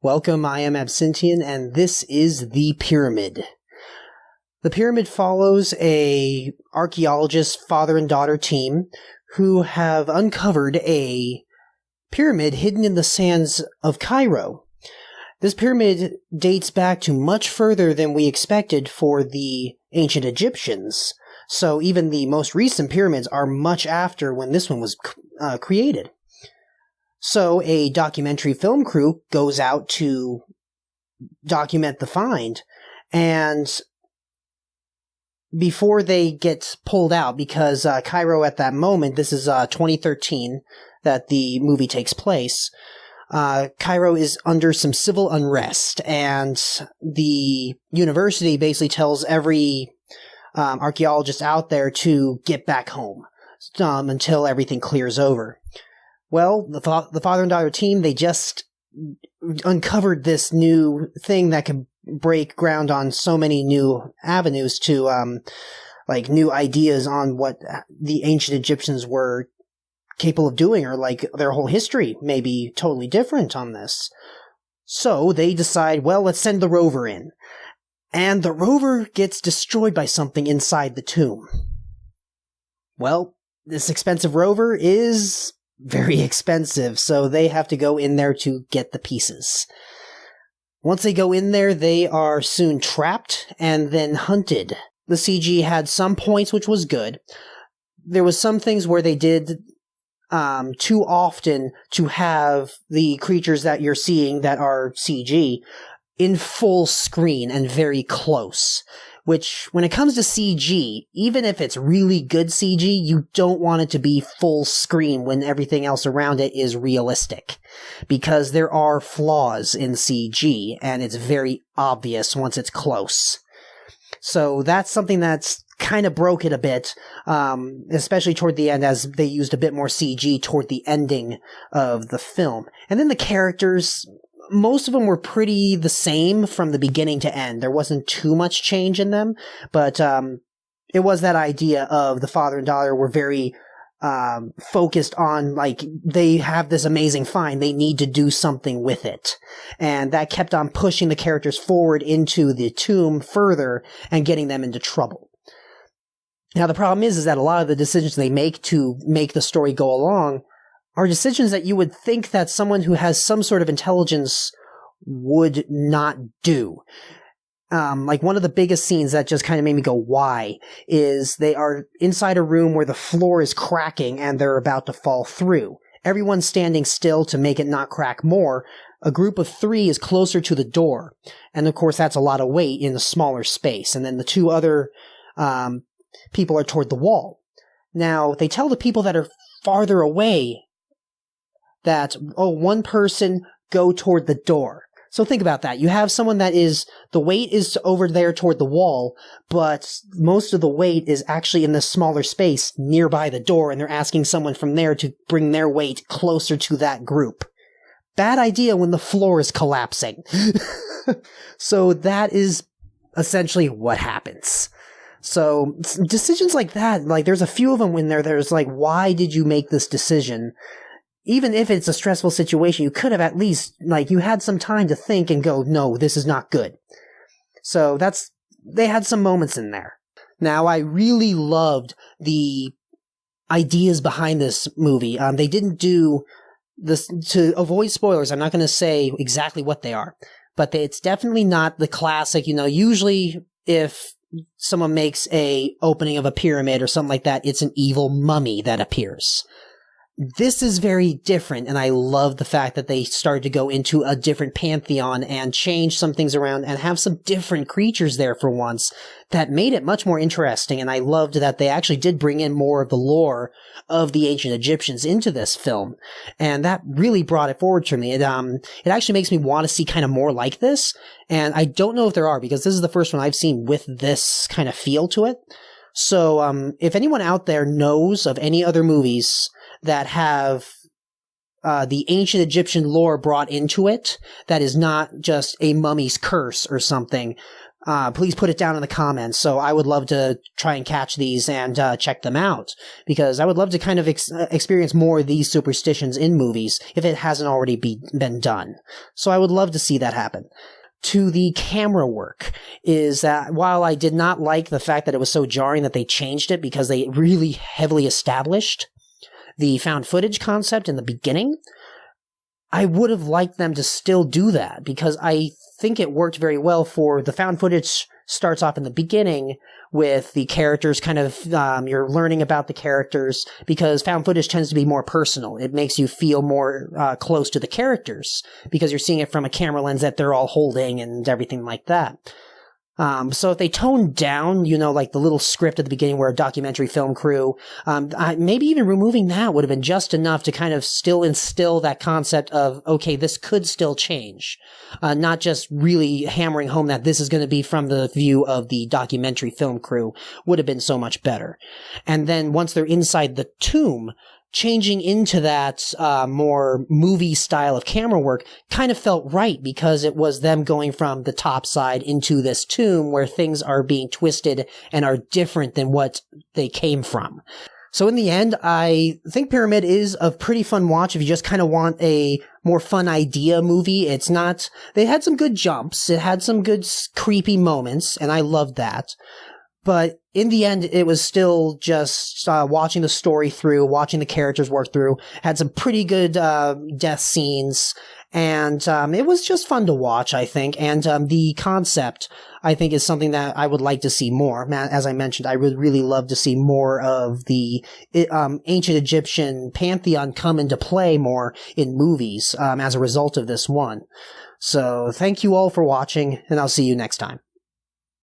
Welcome, I am Absintian, and this is The Pyramid. The Pyramid follows a archaeologist father and daughter team who have uncovered a pyramid hidden in the sands of Cairo. This pyramid dates back to much further than we expected for the ancient Egyptians, so even the most recent pyramids are much after when this one was created. So a documentary film crew goes out to document the find, and before they get pulled out, because Cairo at that moment, this is 2013 that the movie takes place, Cairo is under some civil unrest, and the university basically tells every archaeologist out there to get back home until everything clears over. Well, the father and daughter team, they just uncovered this new thing that could break ground on so many new avenues to, new ideas on what the ancient Egyptians were capable of doing, or their whole history may be totally different on this. So they decide, well, let's send the rover in. And the rover gets destroyed by something inside the tomb. Well, this expensive rover is very expensive, so they have to go in there to get the pieces. Once they go in there, they are soon trapped and then hunted. The CG had some points which was good. There was some things where they did too often to have the creatures that you're seeing that are CG in full screen and very close. Which, when it comes to CG, even if it's really good CG, you don't want it to be full screen when everything else around it is realistic. Because there are flaws in CG, and it's very obvious once it's close. So that's something that's kind of broke it a bit, especially toward the end, as they used a bit more CG toward the ending of the film. And then the characters, most of them were pretty the same from the beginning to end. There wasn't too much change in them, but it was that idea of the father and daughter were very focused on, they have this amazing find, they need to do something with it. And that kept on pushing the characters forward into the tomb further and getting them into trouble. Now, the problem is that a lot of the decisions they make to make the story go along are decisions that you would think that someone who has some sort of intelligence would not do. One of the biggest scenes that just kind of made me go, why, is they are inside a room where the floor is cracking and they're about to fall through. Everyone's standing still to make it not crack more. A group of 3 is closer to the door. And of course, that's a lot of weight in a smaller space. And then the 2 other people are toward the wall. Now, they tell the people that are farther away that, one person go toward the door. So think about that. You have someone that is, the weight is over there toward the wall, but most of the weight is actually in this smaller space nearby the door, and they're asking someone from there to bring their weight closer to that group. Bad idea when the floor is collapsing. So that is essentially what happens. So decisions like that, there's a few of them in there, there's why did you make this decision? Even if it's a stressful situation, you could have at least, you had some time to think and go, no, this is not good. So they had some moments in there. Now, I really loved the ideas behind this movie. They didn't do this, to avoid spoilers, I'm not going to say exactly what they are, but it's definitely not the classic, usually if someone makes a opening of a pyramid or something like that, it's an evil mummy that appears. This is very different, and I love the fact that they started to go into a different pantheon and change some things around and have some different creatures there for once that made it much more interesting, and I loved that they actually did bring in more of the lore of the ancient Egyptians into this film, and that really brought it forward to me. It actually makes me want to see kind of more like this, and I don't know if there are, because this is the first one I've seen with this kind of feel to it. So if anyone out there knows of any other movies that have the ancient Egyptian lore brought into it, that is not just a mummy's curse or something, please put it down in the comments. So I would love to try and catch these and check them out, because I would love to kind of experience more of these superstitions in movies if it hasn't already been done. So I would love to see that happen. To the camera work, is that while I did not like the fact that it was so jarring that they changed it because they really heavily established the found footage concept in the beginning, I would have liked them to still do that, because I think it worked very well. For the found footage starts off in the beginning with the characters kind of, you're learning about the characters, because found footage tends to be more personal. It makes you feel more close to the characters, because you're seeing it from a camera lens that they're all holding and everything like that. So if they toned down, like the little script at the beginning where a documentary film crew, maybe even removing that would have been just enough to kind of still instill that concept of, okay, this could still change. Not just really hammering home that this is going to be from the view of the documentary film crew would have been so much better. And then once they're inside the tomb, changing into that more movie style of camera work kind of felt right, because it was them going from the top side into this tomb where things are being twisted and are different than what they came from. So in the end, I think Pyramid is a pretty fun watch if you just kind of want a more fun idea movie. They had some good jumps. It had some good creepy moments, and I loved that. But in the end, it was still just watching the story through, watching the characters work through. Had some pretty good death scenes, and it was just fun to watch, I think. And the concept, I think, is something that I would like to see more. As I mentioned, I would really love to see more of the ancient Egyptian pantheon come into play more in movies as a result of this one. So thank you all for watching, and I'll see you next time.